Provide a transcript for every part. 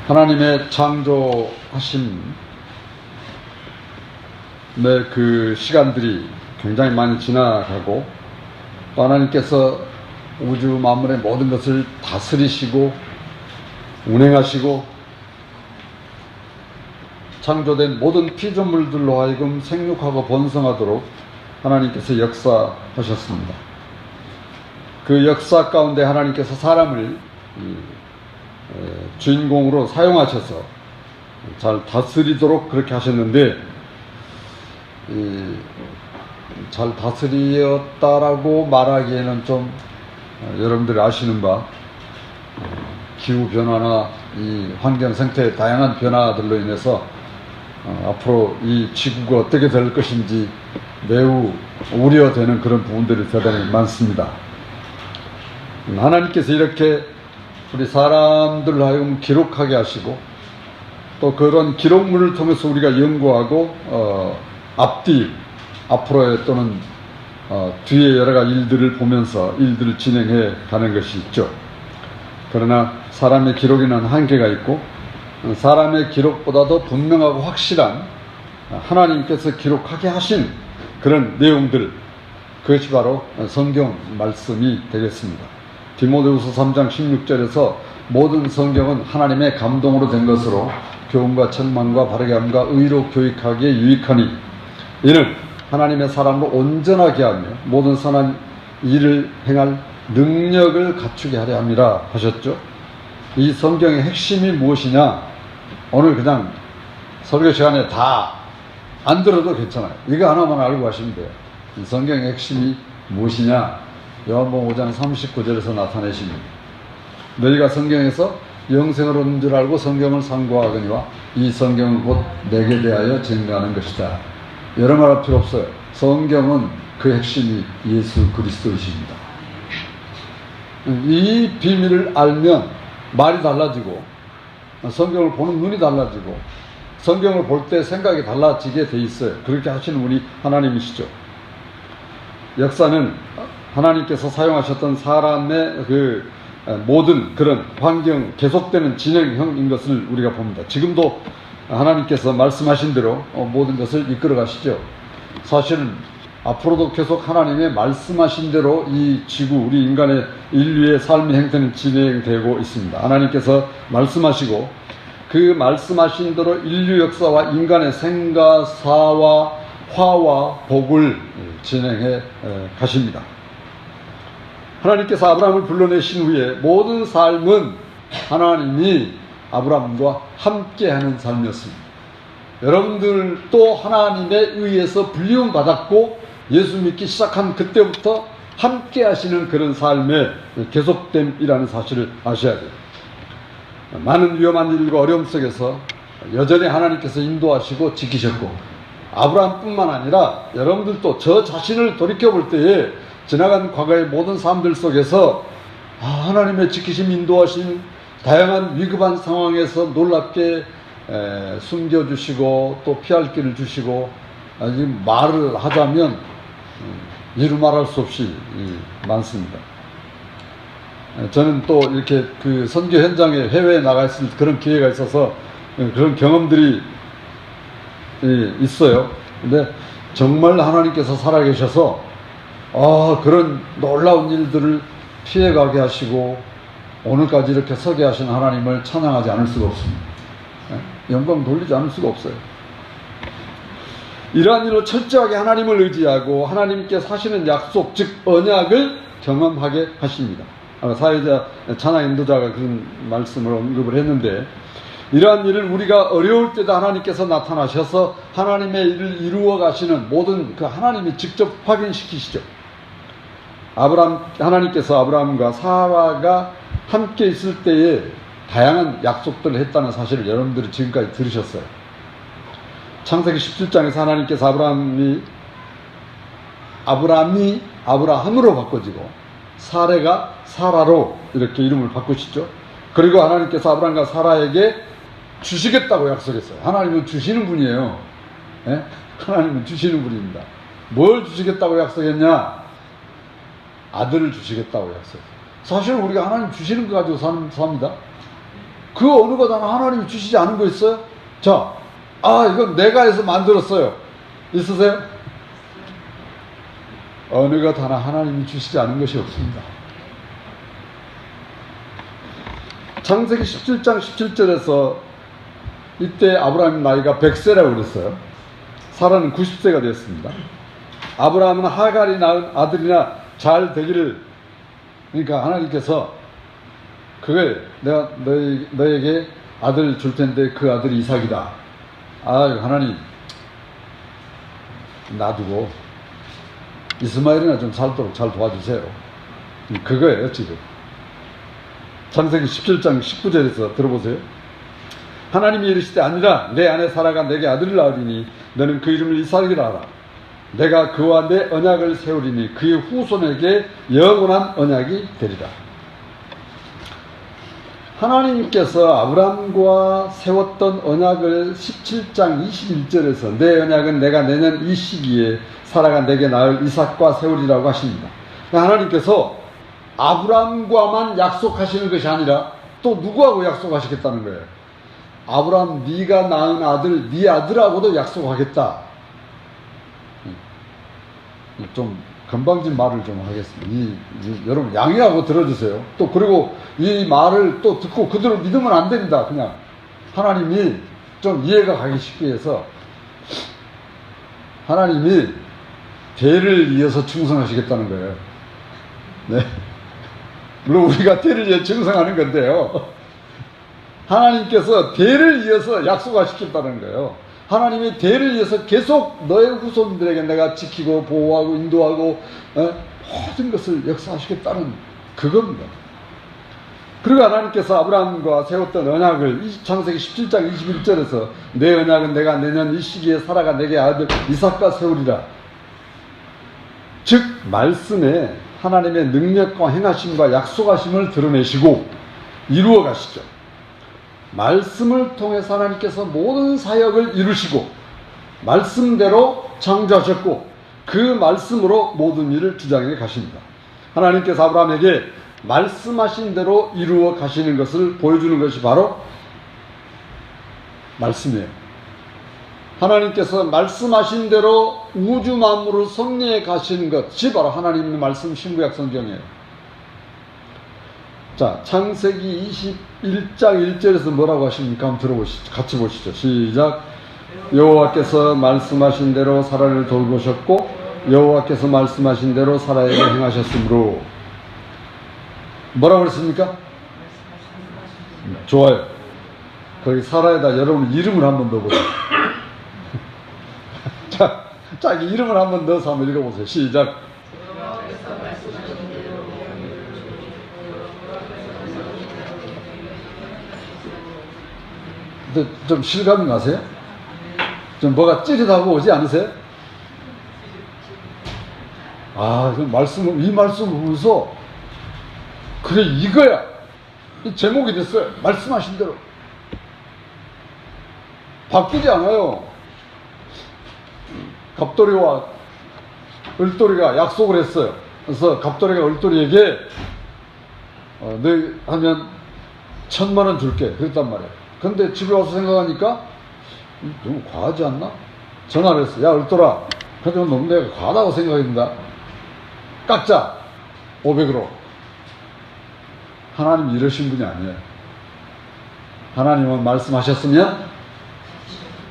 하나님의 창조하심의 그 시간들이 굉장히 많이 지나가고, 또 하나님께서 우주 만물의 모든 것을 다스리시고 운행하시고, 창조된 모든 피조물들로 하여금 생육하고 번성하도록 하나님께서 역사하셨습니다. 그 역사 가운데 하나님께서 사람을 주인공으로 사용하셔서 잘 다스리도록 그렇게 하셨는데, 잘 다스렸다라고 말하기에는 좀 여러분들이 아시는 바 기후변화나 이 환경 생태의 다양한 변화들로 인해서 앞으로 이 지구가 어떻게 될 것인지 매우 우려되는 그런 부분들이 대단히 많습니다. 하나님께서 이렇게 우리 사람들 하여금 기록하게 하시고, 또 그런 기록물을 통해서 우리가 연구하고 앞으로의 또는 뒤에 여러 가지 일들을 보면서 일들을 진행해 가는 것이 있죠. 그러나 사람의 기록에는 한계가 있고, 사람의 기록보다도 분명하고 확실한 하나님께서 기록하게 하신 그런 내용들, 그것이 바로 성경 말씀이 되겠습니다. 디모데후서 3장 16절에서 모든 성경은 하나님의 감동으로 된 것으로 교훈과 책망과 바르게 함과 의로 교육하기에 유익하니, 이는 하나님의 사람으로 온전하게 하며 모든 선한 일을 행할 능력을 갖추게 하려 함이라 하셨죠. 이 성경의 핵심이 무엇이냐? 오늘 그냥 설교 시간에 다 안 들어도 괜찮아요. 이거 하나만 알고 가시면 돼요. 이 성경의 핵심이 무엇이냐? 요한복음 5장 39절에서 나타내십니다. 너희가 성경에서 영생을 얻는 줄 알고 성경을 상고하거니와 이 성경은 곧 내게 대하여 증거하는 것이다. 여러 말 할 필요 없어요. 성경은 그 핵심이 예수 그리스도이십니다. 이 비밀을 알면 말이 달라지고, 성경을 보는 눈이 달라지고, 성경을 볼 때 생각이 달라지게 돼 있어요. 그렇게 하시는 분이 하나님이시죠. 역사는 하나님께서 사용하셨던 사람의 그 모든 그런 환경, 계속되는 진행형인 것을 우리가 봅니다. 지금도 하나님께서 말씀하신 대로 모든 것을 이끌어 가시죠. 사실은 앞으로도 계속 하나님의 말씀하신 대로 이 지구, 우리 인류의 삶의 행태는 진행되고 있습니다. 하나님께서 말씀하시고, 그 말씀하신 대로 인류 역사와 인간의 생가사와 화와 복을 진행해 가십니다. 하나님께서 아브라함을 불러내신 후에 모든 삶은 하나님이 아브라함과 함께하는 삶이었습니다. 여러분들도 하나님에 의해서 불리움 받았고 예수 믿기 시작한 그때부터 함께하시는 그런 삶의 계속됨이라는 사실을 아셔야 돼요. 많은 위험한 일과 어려움 속에서 여전히 하나님께서 인도하시고 지키셨고, 아브라함뿐만 아니라 여러분들도 저 자신을 돌이켜볼 때에 지나간 과거의 모든 삶들 속에서 하나님의 지키심, 인도하심, 다양한 위급한 상황에서 놀랍게 숨겨주시고 또 피할 길을 주시고, 말을 하자면 이루 말할 수 없이 많습니다. 저는 또 이렇게 그 선교 현장에 해외에 나가 있을 그런 기회가 있어서 그런 경험들이 있어요. 근데 정말 하나님께서 살아계셔서 그런 놀라운 일들을 피해가게 하시고 오늘까지 이렇게 서게 하신 하나님을 찬양하지 않을 수가 없습니다. 영광 돌리지 않을 수가 없어요. 이러한 일로 철저하게 하나님을 의지하고 하나님께서 하시는 약속, 즉 언약을 경험하게 하십니다. 사회자, 찬양 인도자가 그런 말씀을 언급을 했는데, 이러한 일을 우리가 어려울 때도 하나님께서 나타나셔서 하나님의 일을 이루어 가시는 모든 그 하나님이 직접 확인시키시죠. 하나님께서 아브라함과 사라가 함께 있을 때에 다양한 약속들을 했다는 사실을 여러분들이 지금까지 들으셨어요. 창세기 17장에서 하나님께서 아브라함이 아브라함으로 바꿔지고 사레가 사라로 이렇게 이름을 바꾸시죠. 그리고 하나님께서 아브라함과 사라에게 주시겠다고 약속했어요. 하나님은 주시는 분이에요. 하나님은 주시는 분입니다. 뭘 주시겠다고 약속했냐? 아들을 주시겠다고 약속했어요. 사실 우리가 하나님 주시는 거 가지고 삽니다. 그 어느 것 하나 하나님이 주시지 않은 거 있어요? 자, 이건 내가 해서 만들었어요. 있으세요? 어느 것 하나 하나님이 주시지 않은 것이 없습니다. 창세기 17장 17절에서 이때 아브라함 나이가 100세라고 그랬어요. 사라는 90세가 되었습니다. 아브라함은 하갈이 낳은 아들이나 잘 되기를, 그러니까 하나님께서 그걸 내가 너에게 아들 줄 텐데 그 아들이 이삭이다. 하나님 놔두고 이스마엘이나 좀 살도록 잘 도와주세요. 그거예요 지금. 창세기 17장 19절에서 들어보세요. 하나님이 이르시되 아니라 내 아내 사라가 내게 아들을 낳으리니 너는 그 이름을 이삭이라 하라. 내가 그와 내 언약을 세우리니 그의 후손에게 영원한 언약이 되리라. 하나님께서 아브람과 세웠던 언약을 17장 21절에서 내 언약은 내가 내년 이 시기에 사라가 내게 낳을 이삭과 세우리라고 하십니다. 하나님께서 아브람과만 약속하시는 것이 아니라 또 누구하고 약속하시겠다는 거예요. 아브람 네가 낳은 아들, 네 아들하고도 약속하겠다. 좀 건방진 말을 좀 하겠습니다. 여러분 양해하고 들어주세요. 또 그리고 이 말을 또 듣고 그대로 믿으면 안 됩니다. 그냥 하나님이 좀 이해가 가기 쉽게 해서 하나님이 대를 이어서 충성하시겠다는 거예요. 네. 물론 우리가 대를 이어 충성하는 건데요. 하나님께서 대를 이어서 약속하시겠다는 거예요. 하나님이 대를 이어서 계속 너의 후손들에게 내가 지키고 보호하고 인도하고 모든 것을 역사하시겠다는 그겁니다. 그리고 하나님께서 아브라함과 세웠던 언약을 창세기 17장 21절에서 내 언약은 내가 내년 이 시기에 사라가 내게 아들 이삭과 세우리라. 즉 말씀에 하나님의 능력과 행하심과 약속하심을 드러내시고 이루어 가시죠. 말씀을 통해서 하나님께서 모든 사역을 이루시고 말씀대로 창조하셨고 그 말씀으로 모든 일을 주장해 가십니다. 하나님께서 아브라함에게 말씀하신 대로 이루어 가시는 것을 보여주는 것이 바로 말씀이에요. 하나님께서 말씀하신 대로 우주 만물을 섭리해 가시는 것이 바로 하나님의 말씀 신구약 성경이에요. 자, 창세기 21장 1절에서 뭐라고 하십니까? 한번 들어보시죠. 같이 보시죠. 시작. 여호와께서 말씀하신 대로 사라를 돌보셨고 여호와께서 말씀하신 대로 사라에게 행하셨으므로. 뭐라고 그랬습니까? 좋아요. 거기 사라에다 여러분 이름을 한번 넣어보세요. 자, 자기 이름을 한번 넣어서 한번 읽어보세요. 시작. 좀 실감이 나세요? 좀 뭐가 찌릿하고 오지 않으세요? 이 말씀을 보면서 그래 이거야. 이 제목이 됐어요. 말씀하신 대로. 바뀌지 않아요. 갑돌이와 을돌이가 약속을 했어요. 그래서 갑돌이가 을돌이에게 너 하면 1,000,000원 줄게. 그랬단 말이에요. 근데 집에 와서 생각하니까 너무 과하지 않나? 전화를 했어. 야 을돌아, 그래도 너무 내가 과하다고 생각했다. 깎자. 500으로. 하나님 이러신 분이 아니에요. 하나님은 말씀하셨으면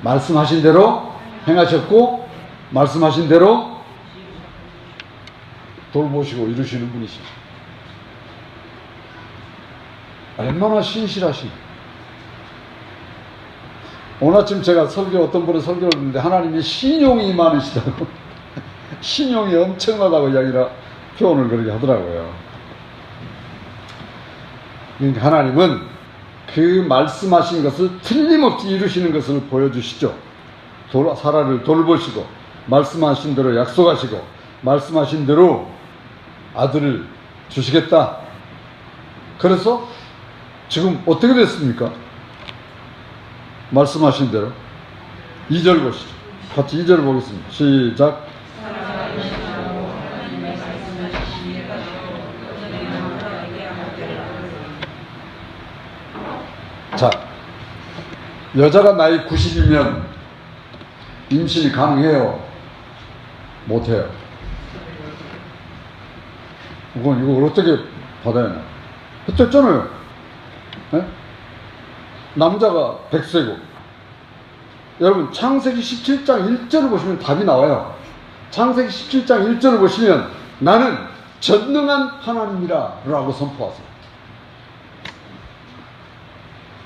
말씀하신 대로 행하셨고 말씀하신 대로 돌보시고 이루시는 분이십니다. 얼마나 신실하신. 오늘 아침 제가 어떤 분의 설교를 듣는데 하나님이 신용이 많으시다고 신용이 엄청나다고 표현을 그렇게 하더라고요. 그러니까 하나님은 그 말씀하신 것을 틀림없이 이루시는 것을 보여주시죠. 사라를 돌보시고 말씀하신 대로 약속하시고 말씀하신 대로 아들을 주시겠다. 그래서 지금 어떻게 됐습니까? 말씀하신 대로 2절 보시죠. 같이 2절 보겠습니다. 시작. 자, 여자가 나이 90이면 임신이 가능해요? 못해요? 이걸 어떻게 받아야 하나? 했잖아요. 네? 남자가 100세고, 여러분 창세기 17장 1절을 보시면 답이 나와요. 창세기 17장 1절을 보시면 나는 전능한 하나님이라 라고 선포하세요.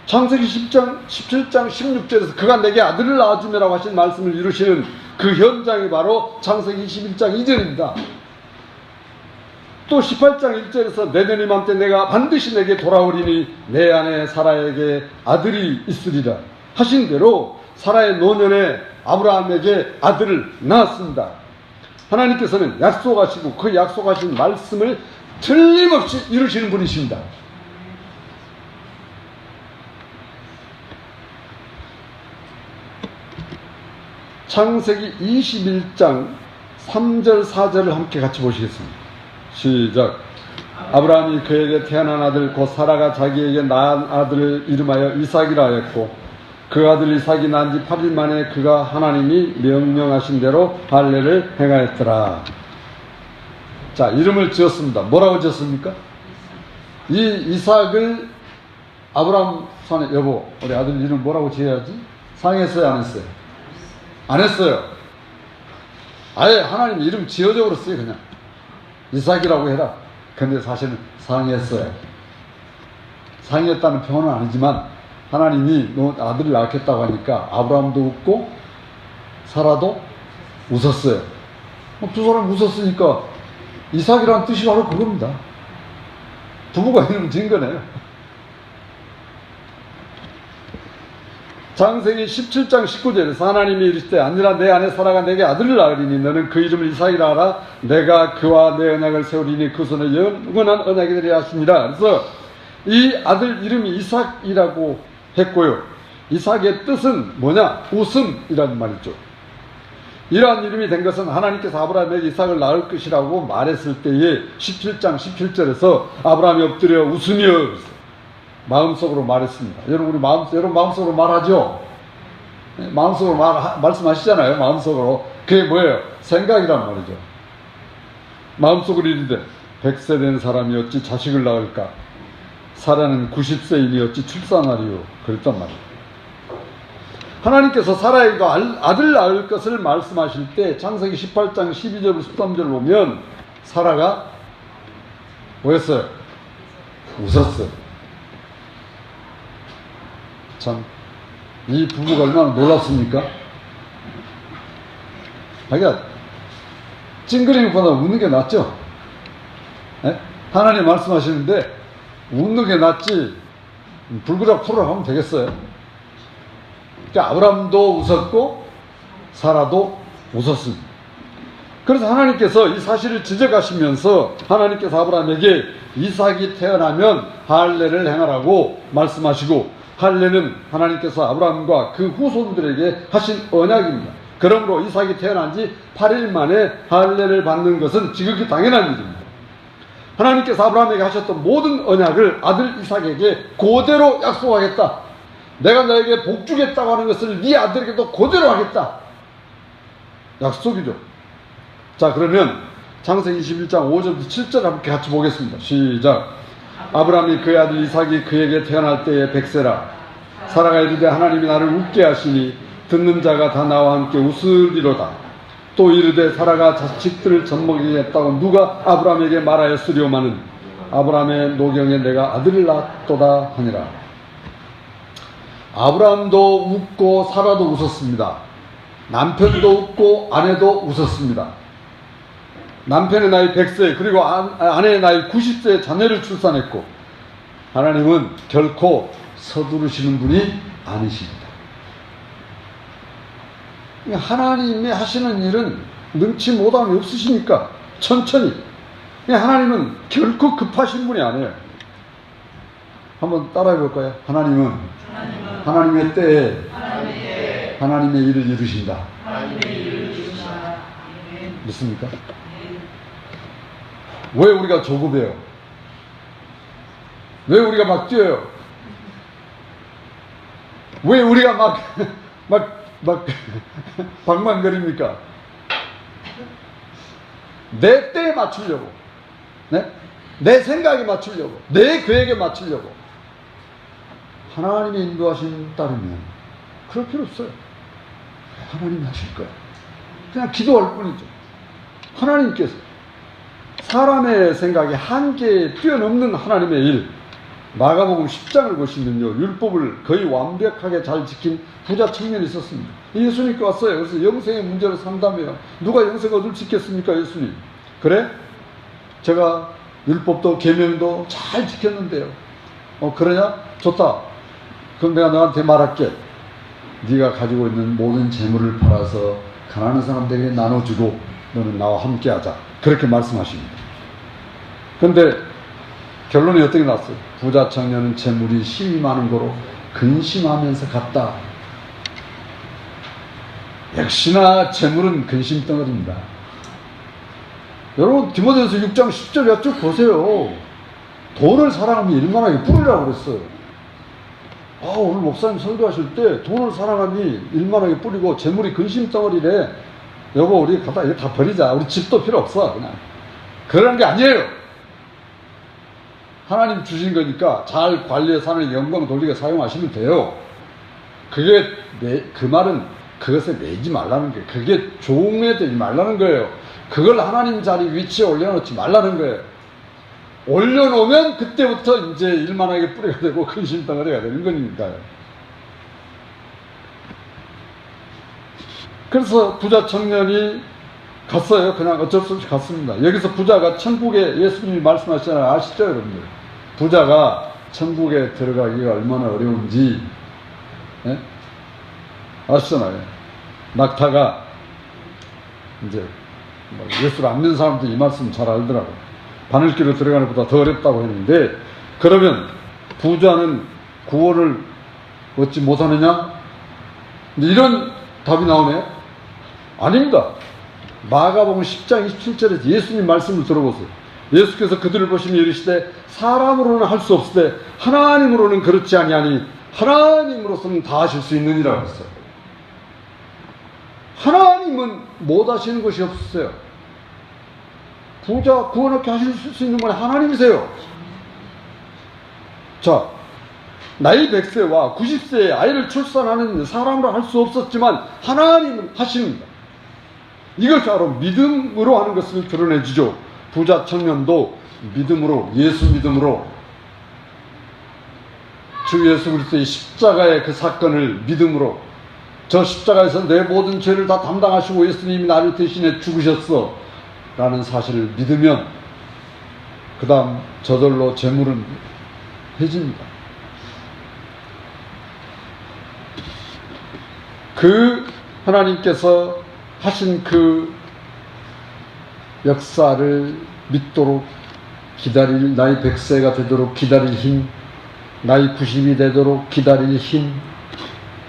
창세기 17장 16절에서 그가 내게 아들을 낳아주매라고 하신 말씀을 이루시는 그 현장이 바로 창세기 21장 2절입니다. 또 18장 1절에서 내년 이맘때 내가 반드시 내게 돌아오리니 내 아내 사라에게 아들이 있으리라 하신 대로 사라의 노년에 아브라함에게 아들을 낳았습니다. 하나님께서는 약속하시고 그 약속하신 말씀을 틀림없이 이루시는 분이십니다. 창세기 21장 3절 4절을 함께 같이 보시겠습니다. 시작. 아브라함이 그에게 태어난 아들 곧 사라가 자기에게 낳은 아들을 이름하여 이삭이라 하였고 그 아들 이삭이 난 지 8일 만에 그가 하나님이 명령하신 대로 할례를 행하였더라. 자, 이름을 지었습니다. 뭐라고 지었습니까? 이 이삭을 아브라함 산에 여보 우리 아들 이름 뭐라고 지어야지? 상했어요 안 했어요? 안 했어요. 아예 하나님 이름 지어줘 버렸어요. 그냥 이삭이라고 해라. 근데 사실은 상했어요. 상했다는 표현은 아니지만 하나님이 너 아들을 낳겠다고 하니까 아브라함도 웃고 사라도 웃었어요. 두 사람 웃었으니까 이삭이라는 뜻이 바로 그겁니다. 부부가 이름 지은 거네요. 창세기 17장 19절에서 하나님이 이르시되 아니라 내 아내 사라가 내게 아들을 낳으리니 너는 그 이름을 이삭이라 하라. 내가 그와 내 언약을 세우리니 그 손에 영원한 언약이 되리라 하시니라. 그래서 이 아들 이름이 이삭이라고 했고요. 이삭의 뜻은 뭐냐? 웃음이라는 말이죠. 이러한 이름이 된 것은 하나님께서 아브라함에게 이삭을 낳을 것이라고 말했을 때에 17장 17절에서 아브라함이 엎드려 웃으며 마음속으로 말했습니다. 여러분 여러분 마음속으로 말하죠? 마음속으로 말씀하시잖아요. 마음속으로. 그게 뭐예요? 생각이란 말이죠. 마음속으로 이르되 100세 된 사람이 어찌 자식을 낳을까? 사라는 90세이니 어찌 출산하리요? 그랬단 말이에요. 하나님께서 사라에게 아들 낳을 것을 말씀하실 때 창세기 18장 12절 13절 보면 사라가 뭐였어요? 웃었어요. 참, 이 부부가 얼마나 놀랍습니까? 자기가 찡그리기보다 웃는 게 낫죠? 네? 하나님 말씀하시는데 웃는 게 낫지 불구작 풀으라고 하면 되겠어요? 그러니까 아브라함도 웃었고 사라도 웃었습니다. 그래서 하나님께서 이 사실을 지적하시면서 하나님께서 아브라함에게 이삭이 태어나면 할례를 행하라고 말씀하시고 할례는 하나님께서 아브라함과 그 후손들에게 하신 언약입니다. 그러므로 이삭이 태어난 지 8일 만에 할례를 받는 것은 지극히 당연한 일입니다. 하나님께서 아브라함에게 하셨던 모든 언약을 아들 이삭에게 그대로 약속하겠다. 내가 너에게 복 주겠다고 하는 것을 네 아들에게도 그대로 하겠다. 약속이죠. 자, 그러면 창세기 21장 5절부터 7절 함께 같이 보겠습니다. 시작. 아브라함이 그의 아들 이삭이 그에게 태어날 때에 100세라. 사라가 이르되 하나님이 나를 웃게 하시니 듣는 자가 다 나와 함께 웃으리로다. 또 이르되 사라가 자식들을 젖먹이겠다고 누가 아브라함에게 말하였으리오마는 아브라함의 노경에 내가 아들을 낳았도다 하니라. 아브라함도 웃고 사라도 웃었습니다. 남편도 웃고 아내도 웃었습니다. 남편의 나이 100세 그리고 아내의 나이 90세에 자녀를 출산했고 하나님은 결코 서두르시는 분이 아니십니다. 하나님이 하시는 일은 능치 못함이 없으시니까 천천히. 하나님은 결코 급하신 분이 아니에요. 한번 따라해 볼까요? 하나님은 하나님의 때에 하나님의 일을 이루신다. 믿습니까? 왜 우리가 조급해요? 왜 우리가 막 뛰어요? 왜 우리가 막 방망거립니까? 내 때에 맞추려고, 네? 내 생각에 맞추려고, 내 계획에 맞추려고. 하나님의 인도하심 따르면 그럴 필요 없어요. 하나님이 하실 거예요. 그냥 기도할 뿐이죠. 하나님께서 사람의 생각에 한계에 뛰어넘는 하나님의 일, 마가복음 10장을 보시면요, 율법을 거의 완벽하게 잘 지킨 부자 청년이 있었습니다. 예수님께 왔어요. 그래서 영생의 문제를 상담해요. 누가 영생 얻을 수 있겠습니까? 예수님. 그래? 제가 율법도 계명도 잘 지켰는데요. 그러냐? 좋다. 그럼 내가 너한테 말할게. 네가 가지고 있는 모든 재물을 팔아서 가난한 사람들에게 나눠주고 너는 나와 함께 하자. 그렇게 말씀하십니다. 그런데 결론이 어떻게 났어요? 부자 청년은 재물이 힘이 많은 거로 근심하면서 갔다. 역시나 재물은 근심 덩어리입니다. 여러분, 디모데후서 6장 10절에 쭉 보세요. 돈을 사랑하면 일만하게 뿌리라고 그랬어요. 오늘 목사님 설교하실 때 돈을 사랑하니 일만하게 뿌리고 재물이 근심 덩어리래. 여보, 우리 갖다 이거 다 버리자. 우리 집도 필요 없어. 그냥. 그런 게 아니에요. 하나님 주신 거니까 잘 관리해서 하나님 영광 돌리게 사용하시면 돼요. 그 말은 그것에 매지 말라는 거예요. 그게 종에 되지 말라는 거예요. 그걸 하나님 자리 위치에 올려놓지 말라는 거예요. 올려놓으면 그때부터 이제 일만하게 뿌리가 되고 근심덩어리가 되는 거니까요. 그래서 부자 청년이 갔어요. 그냥 어쩔 수 없이 갔습니다. 여기서 부자가 천국에, 예수님이 말씀하시잖아요. 아시죠, 여러분들? 부자가 천국에 들어가기가 얼마나 어려운지, 예? 아시잖아요. 낙타가 이제 예수를 안 믿는 사람들이 이 말씀 잘 알더라고요. 바늘길로 들어가는 것보다 더 어렵다고 했는데, 그러면 부자는 구원을 얻지 못하느냐? 이런 답이 나오네요. 아닙니다. 마가복음 10장 27절에서 예수님 말씀을 들어보세요. 예수께서 그들을 보시며 이르시되 사람으로는 할 수 없으되 하나님으로는 그렇지 아니하니 하나님으로서는 다 하실 수 있느니라 했어요. 하나님은 못 하시는 것이 없으세요. 부자 구원하게 하실 수 있는 건 하나님이세요. 자, 나이 100세와 90세에 아이를 출산하는 사람으로 할 수 없었지만 하나님은 하십니다. 이걸 바로 믿음으로 하는 것을 드러내 주죠. 부자 청년도 믿음으로, 예수 믿음으로 주 예수 그리스도의 십자가의 그 사건을 믿음으로, 저 십자가에서 내 모든 죄를 다 담당하시고 예수님이 나를 대신해 죽으셨어 라는 사실을 믿으면 그 다음 저절로 재물은 해집니다. 그 하나님께서 하신 그 역사를 믿도록 기다릴, 나이 100세가 되도록 기다릴 힘, 나이 90이 되도록 기다릴 힘,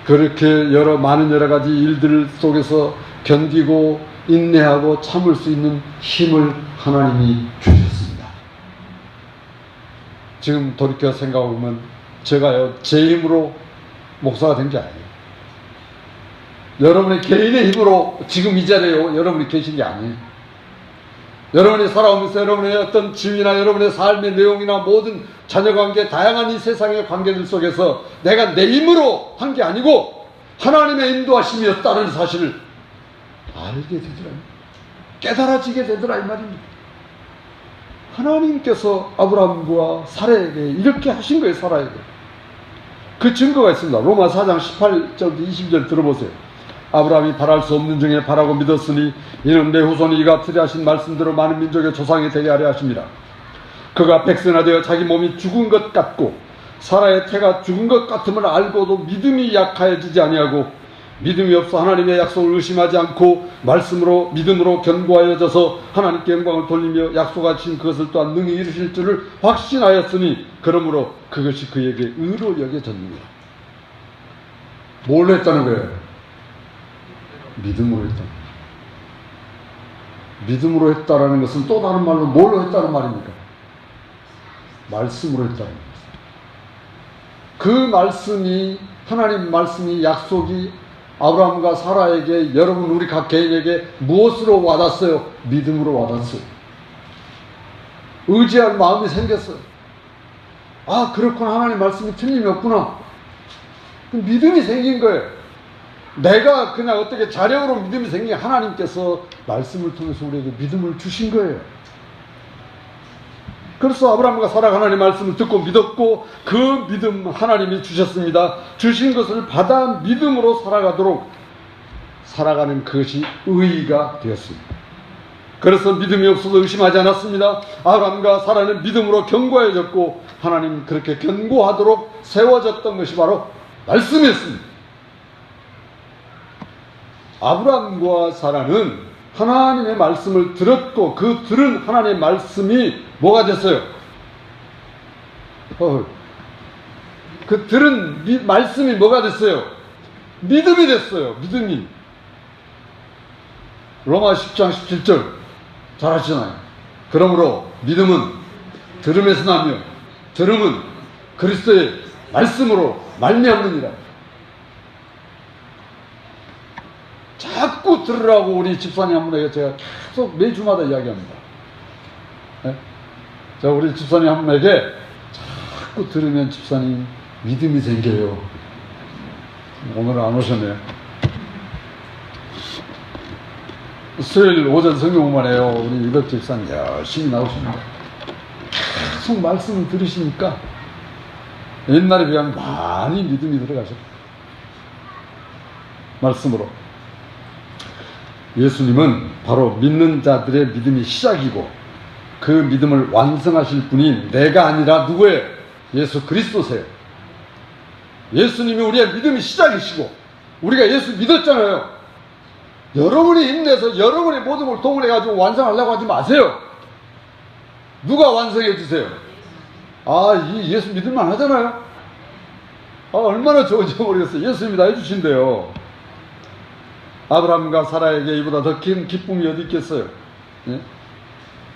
그렇게 많은 여러 가지 일들 속에서 견디고 인내하고 참을 수 있는 힘을 하나님이 주셨습니다. 지금 돌이켜 생각해보면 제가요, 제 힘으로 목사가 된 게 아니에요. 여러분의 개인의 힘으로 지금 이 자리에 여러분이 계신 게 아니에요. 여러분이 살아오면서 여러분의 어떤 지위나 여러분의 삶의 내용이나 모든 자녀관계, 다양한 이 세상의 관계들 속에서 내가 내 힘으로 한 게 아니고 하나님의 인도하심이었다는 사실을 알게 되더라, 깨달아지게 되더라 이 말입니다. 하나님께서 아브라함과 사라에게 이렇게 하신 거예요. 사라에게 그 증거가 있습니다. 로마 4장 18절 20절 들어보세요. 아브라함이 바랄 수 없는 중에 바라고 믿었으니 이는 내 후손이 이가 틀에 하신 말씀대로 많은 민족의 조상이 되게 하려 하심이라. 그가 백세나 되어 자기 몸이 죽은 것 같고 사라의 태가 죽은 것 같음을 알고도 믿음이 약하여지지 아니하고 믿음이 없어 하나님의 약속을 의심하지 않고 말씀으로 믿음으로 견고하여져서 하나님께 영광을 돌리며 약속하신 그것을 또한 능히 이루실 줄을 확신하였으니 그러므로 그것이 그에게 의로 여겨졌느니라. 뭘 했다는 거예요? 믿음으로 했다. 믿음으로 했다라는 것은 또 다른 말로 뭘로 했다는 말입니까? 말씀으로 했다는 겁니다. 그 말씀이, 하나님 말씀이, 약속이 아브라함과 사라에게, 여러분 우리 각 개인에게 무엇으로 와닿았어요? 믿음으로 와닿았어요. 의지할 마음이 생겼어요. 아, 그렇구나. 하나님 말씀이 틀림이 없구나. 믿음이 생긴 거예요. 내가 그냥 어떻게 자력으로 믿음이 생긴, 하나님께서 말씀을 통해서 우리에게 믿음을 주신 거예요. 그래서 아브라함과 사라가 하나님 말씀을 듣고 믿었고, 그 믿음 하나님이 주셨습니다. 주신 것을 받아 믿음으로 살아가도록 살아가는 그것이 의의가 되었습니다. 그래서 믿음이 없어도 의심하지 않았습니다. 아브라함과 사라는 믿음으로 견고해졌고, 하나님 그렇게 견고하도록 세워졌던 것이 바로 말씀이었습니다. 아브라함과 사라는 하나님의 말씀을 들었고, 그 들은 하나님의 말씀이 뭐가 됐어요? 그 들은 말씀이 뭐가 됐어요? 믿음이 됐어요. 믿음이. 로마 10장 17절 잘 아시잖아요. 그러므로 믿음은 들음에서 나며 들음은 그리스도의 말씀으로 말미암느니라. 자꾸 들으라고 우리 집사님 한 분에게 제가 계속 매주마다 이야기합니다. 네? 자, 우리 집사님 한 분에게 자꾸 들으면 집사님 믿음이 생겨요. 오늘 안 오셨네요. 수요일 오전 성경만 해요. 우리 유덕 집사님 열심히 나오십니다. 계속 말씀을 들으시니까 옛날에 비하면 많이 믿음이 들어가셨어요. 말씀으로. 예수님은 바로 믿는 자들의 믿음이 시작이고, 그 믿음을 완성하실 분이 내가 아니라 누구예요? 예수 그리스도세요. 예수님이 우리의 믿음이 시작이시고, 우리가 예수 믿었잖아요. 여러분이 힘내서 여러분의 모든 걸 동원해가지고 완성하려고 하지 마세요. 누가 완성해 주세요? 이 예수 믿을만 하잖아요. 얼마나 좋은지 모르겠어요. 예수님이 다 해주신대요. 아브라함과 사라에게 이보다 더 큰 기쁨이 어디 있겠어요? 예?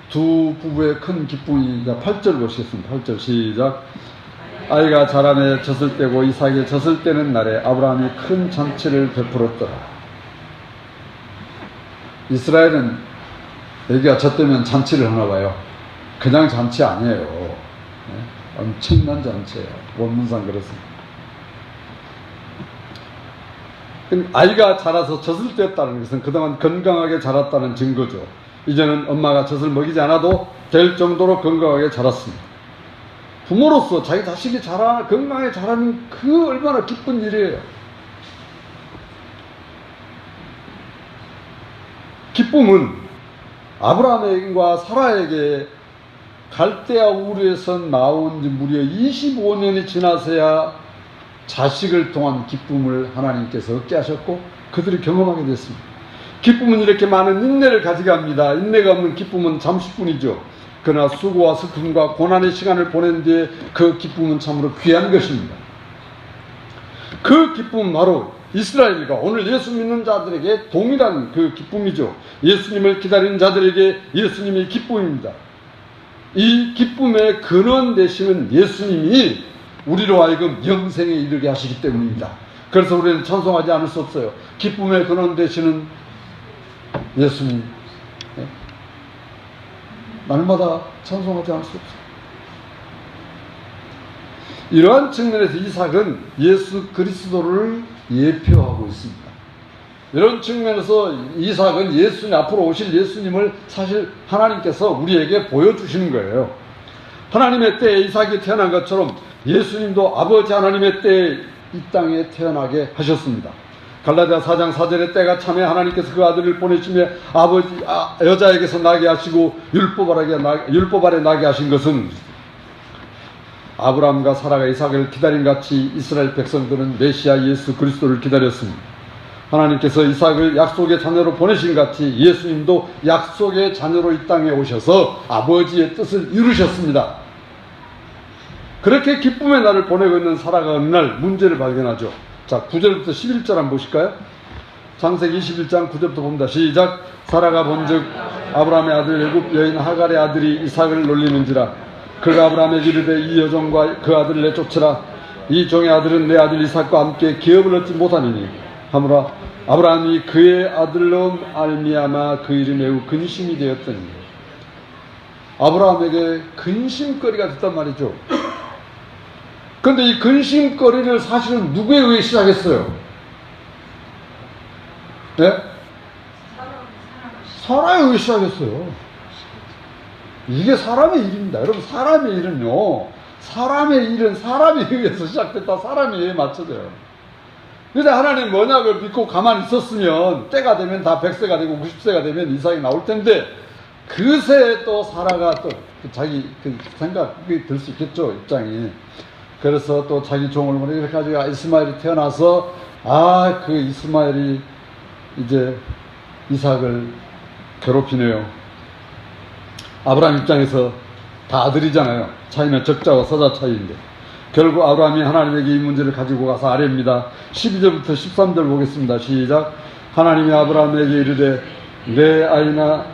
두 부부의 큰 기쁨이, 8절 보시겠습니다. 8절 시작. 아이가 자라매 젖을 때고 이삭이 젖을 때는 날에 아브라함이 큰 잔치를 베풀었더라. 이스라엘은 애기가 젖되면 잔치를 하나 봐요. 그냥 잔치 아니에요. 예? 엄청난 잔치예요. 원문상 그렇습니다. 아이가 자라서 젖을 뗐다는 것은 그동안 건강하게 자랐다는 증거죠. 이제는 엄마가 젖을 먹이지 않아도 될 정도로 건강하게 자랐습니다. 부모로서 자기 자식이 건강하게 자라는 그 얼마나 기쁜 일이에요. 기쁨은 아브라함과 사라에게 갈대아 우르에서 나온 지 무려 25년이 지나서야 자식을 통한 기쁨을 하나님께서 얻게 하셨고, 그들이 경험하게 됐습니다. 기쁨은 이렇게 많은 인내를 가지게 합니다. 인내가 없는 기쁨은 잠시뿐이죠. 그러나 수고와 슬픔과 고난의 시간을 보낸 뒤에 그 기쁨은 참으로 귀한 것입니다. 그 기쁨은 바로 이스라엘과 오늘 예수 믿는 자들에게 동일한 그 기쁨이죠. 예수님을 기다리는 자들에게 예수님이 기쁨입니다. 이 기쁨의 근원 되시는 예수님이 우리로 하여금 영생에 이르게 하시기 때문입니다. 그래서 우리는 찬송하지 않을 수 없어요. 기쁨의 근원 되시는 예수님, 날마다 찬송하지 않을 수 없어요. 이러한 측면에서 이삭은 예수 그리스도를 예표하고 있습니다. 이런 측면에서 이삭은 예수님, 앞으로 오실 예수님을 사실 하나님께서 우리에게 보여주시는 거예요. 하나님의 때에 이삭이 태어난 것처럼 예수님도 아버지 하나님의 때에 이 땅에 태어나게 하셨습니다. 갈라디아 4장 4절의 때가 참에 하나님께서 그 아들을 보내시며 여자에게서 나게 하시고 율법 아래 나게 하신 것은 아브라함과 사라가 이삭을 기다린 같이 이스라엘 백성들은 메시아 예수 그리스도를 기다렸습니다. 하나님께서 이삭을 약속의 자녀로 보내신 같이 예수님도 약속의 자녀로 이 땅에 오셔서 아버지의 뜻을 이루셨습니다. 그렇게 기쁨의 날을 보내고 있는 사라가 어느 날 문제를 발견하죠. 자, 9절부터 11절 한번 보실까요? 창세기 21장 9절부터 봅니다. 시작. 사라가 본즉 아브라함의 아들 애굽 여인 하갈의 아들이 이삭을 놀리는지라. 그가 아브라함에게 이르되 이 여종과 그 아들을 내쫓으라. 이 종의 아들은 내 아들 이삭과 함께 기업을 얻지 못하느니 하므라 아브라함이 그의 아들로 알미야마 그 일이 매우 근심이 되었더니 아브라함에게 근심거리가 됐단 말이죠. 그런데 이 근심거리를 사실은 누구에 의해 시작했어요? 네? 사람에 의해 시작했어요. 이게 사람의 일입니다. 여러분, 사람의 일은요, 사람의 일은 사람에 의해서 시작됐다. 사람에 의해 맞춰져요. 근데 하나님 언약을 믿고 가만히 있었으면 때가 되면 다 100세가 되고 90세가 되면 이삭이 나올 텐데 그새 또 사라가 또 자기 그 생각이 들 수 있겠죠, 입장이. 그래서 또 자기 종을 보내 이렇게 가지고 이스마엘이 태어나서 그 이스마엘이 이제 이삭을 괴롭히네요. 아브라함 입장에서 다 아들이잖아요. 차이는 적자와 서자 차이인데 결국 아브라함이 하나님에게 이 문제를 가지고 가서 아뢰입니다. 12절부터 13절 보겠습니다. 시작. 하나님이 아브라함에게 이르되 내 아이나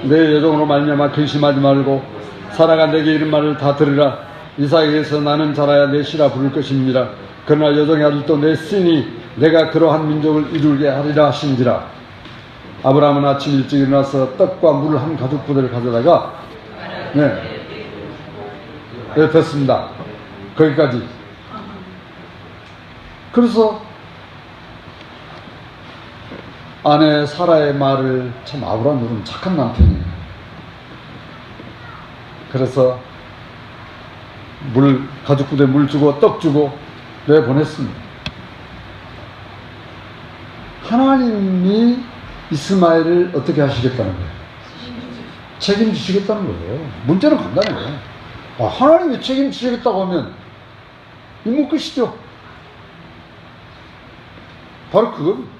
내 여종으로 말미암아 근심하지 말고 사라가 내게 이른 말을 다 들으라. 이삭에게서 나는 자라야 내 씨라 부를 것입니다. 그러나 여종의 아들도 내 씨니 내가 그러한 민족을 이루게 하리라 하신지라. 아브라함은 아침 일찍 일어나서 떡과 물을 한 가죽 부대를 가져다가 됐습니다. 거기까지. 그래서 아내 사라의 말을 참 아브라함 여러분 착한 남편이에요. 그래서 가죽 부대 물 주고 떡 주고 내보냈습니다. 하나님이 이스마엘을 어떻게 하시겠다는 거예요? 책임지시겠다는 거예요. 문제는 간단해요. 하나님이 책임지시겠다고 하면 임무 끝이죠. 바로 그겁니다.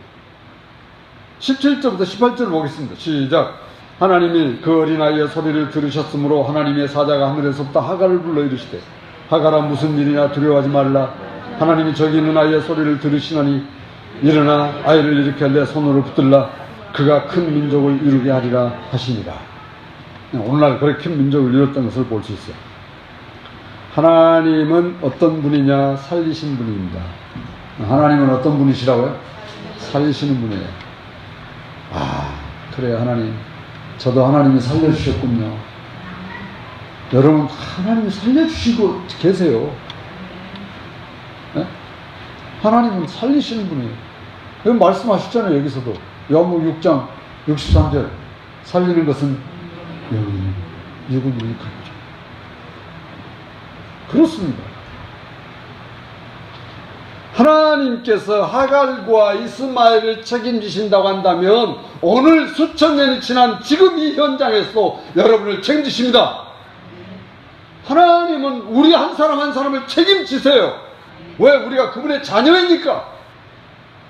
17절부터 18절 보겠습니다. 시작. 하나님이 그 어린아이의 소리를 들으셨으므로 하나님의 사자가 하늘에서부터 하갈을 불러 이르시되 하갈아 무슨 일이나 두려워하지 말라. 하나님이 저기 있는 아이의 소리를 들으시나니 일어나 아이를 일으켜 내 손으로 붙들라. 그가 큰 민족을 이루게 하리라 하시니라. 오늘날 그렇게 큰 민족을 이뤘던 것을 볼 수 있어요. 하나님은 어떤 분이냐? 살리신 분입니다. 하나님은 어떤 분이시라고요? 살리시는 분이에요. 그래요. 하나님, 저도 하나님이 살려주셨군요. 여러분, 하나님이 살려주시고 계세요. 네? 하나님은 살리시는 분이에요. 여기 말씀하셨잖아요. 여기서도 요한복음 6장 63절 살리는 것은 영이니 육은 유익하죠. 그렇습니다. 하나님께서 하갈과 이스마엘을 책임지신다고 한다면 오늘 수천 년이 지난 지금 이 현장에서 여러분을 책임지십니다. 하나님은 우리 한 사람 한 사람을 책임지세요. 왜? 우리가 그분의 자녀이니까.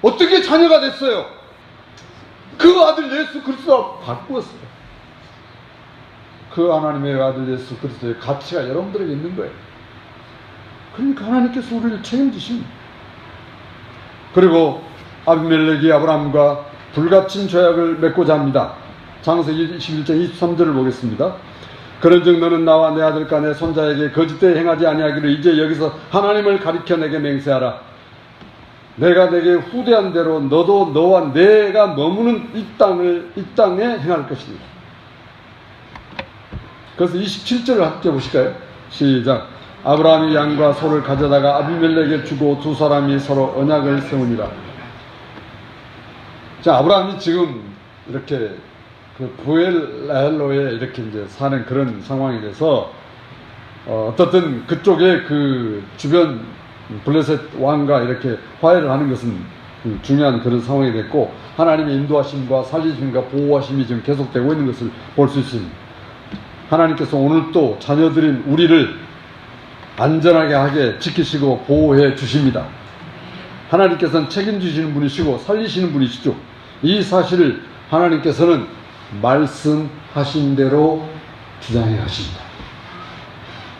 어떻게 자녀가 됐어요? 그 아들 예수 그리스도가 바꾸었어요. 그 하나님의 아들 예수 그리스도의 가치가 여러분들에게 있는 거예요. 그러니까 하나님께서 우리를 책임지십니다. 그리고 아비멜렉이 아브라함과 불같은 조약을 맺고자 합니다. 창세기 21장 23절을 보겠습니다. 그런즉 너는 나와 내 아들과 내 손자에게 거짓되이 행하지 아니하기를 이제 여기서 하나님을 가리켜 내게 맹세하라. 내가 내게 후대한 대로 너도 너와 내가 머무는 이 땅에 행할 것이니라. 그래서 27절을 함께 보실까요? 시작. 아브라함이 양과 소를 가져다가 아비멜렉에게 주고 두 사람이 서로 언약을 세우니라. 자, 아브라함이 지금 이렇게 그 부엘라헬로에 이렇게 이제 사는 그런 상황이 돼서 어떻든 그쪽에 그 주변 블레셋 왕과 이렇게 화해를 하는 것은 중요한 그런 상황이 됐고 하나님의 인도하심과 살리심과 보호하심이 지금 계속되고 있는 것을 볼 수 있습니다. 하나님께서 오늘 또 자녀들인 우리를 안전하게 하게 지키시고 보호해 주십니다. 하나님께서는 책임지시는 분이시고 살리시는 분이시죠. 이 사실을 하나님께서는 말씀하신 대로 주장해 가십니다.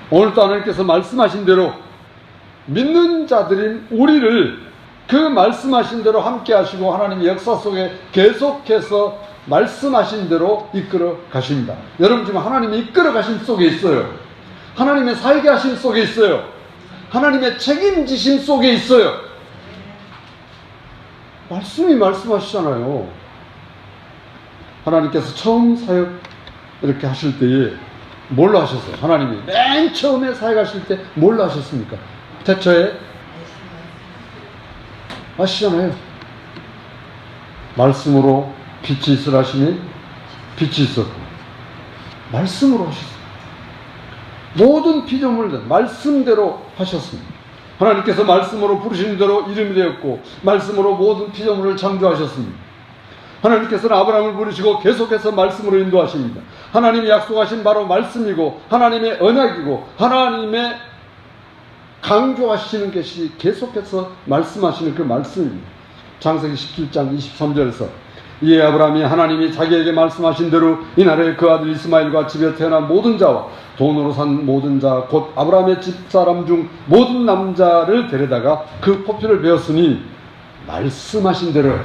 오늘도 하나님께서 말씀하신 대로 믿는 자들인 우리를 그 말씀하신 대로 함께 하시고 하나님의 역사 속에 계속해서 말씀하신 대로 이끌어 가십니다. 여러분 지금 하나님이 이끌어 가심 속에 있어요. 하나님의 살게 하심 속에 있어요. 하나님의 책임지심 속에 있어요. 말씀이 말씀하시잖아요. 하나님께서 처음 사역 이렇게 하실 때에 뭘로 하셨어요? 하나님이 맨 처음에 사역하실 때 뭘로 하셨습니까? 태초에 아시잖아요. 말씀으로 빛이 있으라 하시니 빛이 있었고, 말씀으로 하셨어요. 모든 피조물들 말씀대로 하셨습니다. 하나님께서 말씀으로 부르시는 대로 이름이 되었고, 말씀으로 모든 피조물을 창조하셨습니다. 하나님께서는 아브라함을 부르시고 계속해서 말씀으로 인도하십니다. 하나님이 약속하신 바로 말씀이고, 하나님의 언약이고, 하나님의 강조하시는 것이 계속해서 말씀하시는 그 말씀입니다. 창세기 17장 23절에서 이에 아브라함이 하나님이 자기에게 말씀하신 대로 이날에 그 아들 이스마엘과 집에 태어난 모든 자와 돈으로 산 모든 자 곧 아브라함의 집사람 중 모든 남자를 데려다가 그 포표를 베었으니 말씀하신 대로.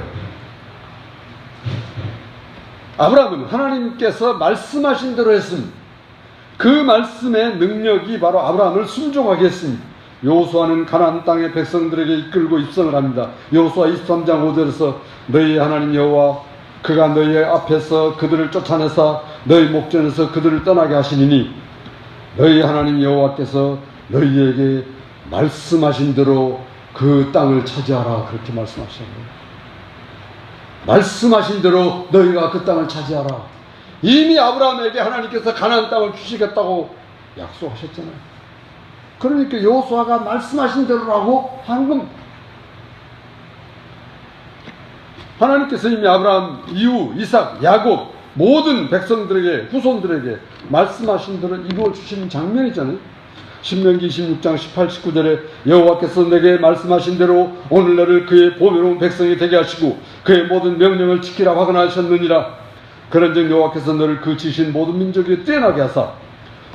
아브라함은 하나님께서 말씀하신 대로 했습니다. 그 말씀의 능력이 바로 아브라함을 순종하게 했습니다. 여호수아는 가나안 땅의 백성들에게 이끌고 입성을 합니다. 여호수아 23장 5절에서 너희의 하나님 여호와 그가 너희의 앞에서 그들을 쫓아내사 너희 목전에서 그들을 떠나게 하시니니 너희 하나님 여호와께서 너희에게 말씀하신 대로 그 땅을 차지하라, 그렇게 말씀하셨습니다. 말씀하신 대로 너희가 그 땅을 차지하라. 이미 아브라함에게 하나님께서 가나안 땅을 주시겠다고 약속하셨잖아요. 그러니까 여호수아가 말씀하신 대로라고 하는 겁니다. 하나님께서 이미 아브라함 이후 이삭, 야곱 모든 백성들에게, 후손들에게 말씀하신 대로 이루어 주시는 장면이잖아요. 신명기 26장 18, 19절에 여호와께서 내게 말씀하신 대로 오늘 너를 그의 보배로운 백성이 되게 하시고 그의 모든 명령을 지키라 확언하셨느니라. 그런즉 여호와께서 너를 그 지신 모든 민족에 뛰어나게 하사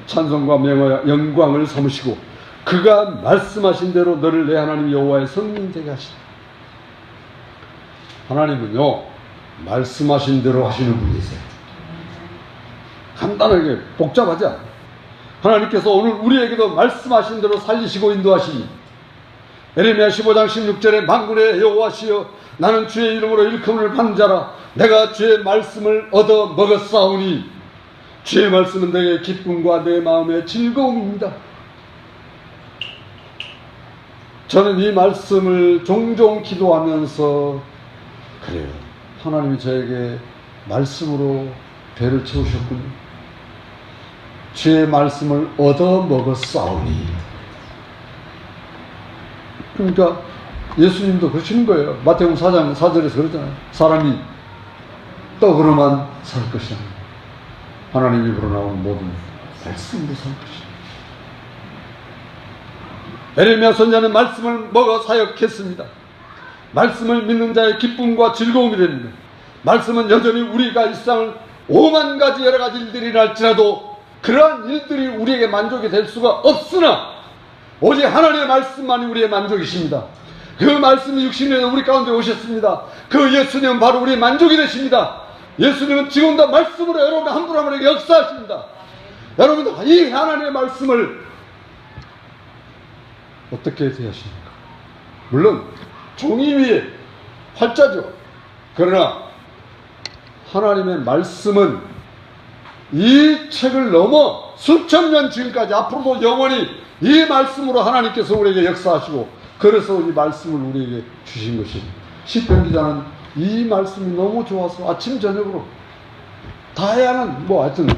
찬송과 명화 영광을 삼으시고 그가 말씀하신 대로 너를 내 하나님 여호와의 성민 되게 하시라. 하나님은요, 말씀하신 대로 하시는 분이세요. 간단하게 복잡하지 않아요. 하나님께서 오늘 우리에게도 말씀하신 대로 살리시고 인도하시니 에레미야 15장 16절에 만군의 여호와시여 나는 주의 이름으로 일컬음을 받는 자라 내가 주의 말씀을 얻어 먹었사오니 주의 말씀은 내게 기쁨과 내 마음의 즐거움입니다. 저는 이 말씀을 종종 기도하면서 그래요, 하나님이 저에게 말씀으로 배를 채우셨군요. 주의 말씀을 얻어 먹었사오니. 그러니까 예수님도 그러시는 거예요. 마태복음 4장 4절에서 그러잖아요. 사람이 떡으로만 살 것이 아니라 하나님 입으로 나온 모든 말씀으로 살 것이다. 에레미야 선지자는 말씀을 먹어 사역했습니다. 말씀을 믿는 자의 기쁨과 즐거움이 됩니다. 말씀은 여전히 우리가 일상을 5만 가지 여러 가지 일들이 날지라도 그러한 일들이 우리에게 만족이 될 수가 없으나 오직 하나님의 말씀만이 우리의 만족이십니다. 그 말씀이 육신에 우리 가운데 오셨습니다. 그 예수님은 바로 우리의 만족이 되십니다. 예수님은 지금도 말씀으로 여러분 한 분 한 분에게 역사하십니다. 여러분도 이 하나님의 말씀을 어떻게 대하십니까? 물론 종이 위에 활자죠. 그러나 하나님의 말씀은 이 책을 넘어 수천 년 지금까지 앞으로도 영원히 이 말씀으로 하나님께서 우리에게 역사하시고 그래서 이 말씀을 우리에게 주신 것입니다. 시편 기자는 이 말씀이 너무 좋아서 아침 저녁으로 다양한 하여튼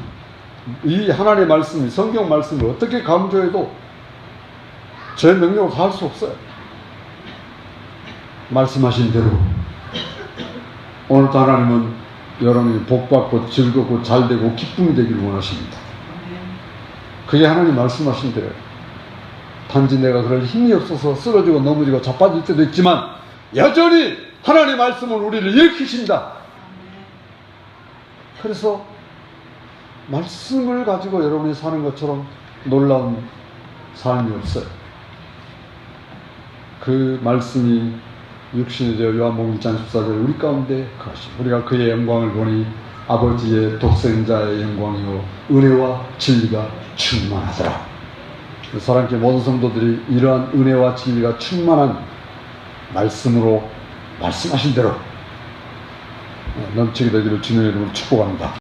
이 하나님의 말씀이 성경 말씀을 어떻게 강조해도 제 능력으로 다 할 수 없어요. 말씀하신 대로 오늘도 하나님은 여러분이 복받고 즐겁고 잘되고 기쁨이 되기를 원하십니다. 그게 하나님 말씀하신 대로. 단지 내가 그럴 힘이 없어서 쓰러지고 넘어지고 자빠질 때도 있지만 여전히 하나님의 말씀은 우리를 일으키신다. 그래서 말씀을 가지고 여러분이 사는 것처럼 놀라운 삶이 없어요. 그 말씀이 육신이 되어 요한복음 1장 14절에 우리 가운데 거하시고 우리가 그의 영광을 보니 아버지의 독생자의 영광이요 은혜와 진리가 충만하더라. 사랑교회 모든 성도들이 이러한 은혜와 진리가 충만한 말씀으로 말씀하신 대로 넘치게 되기를 주님의 이름으로 축복합니다.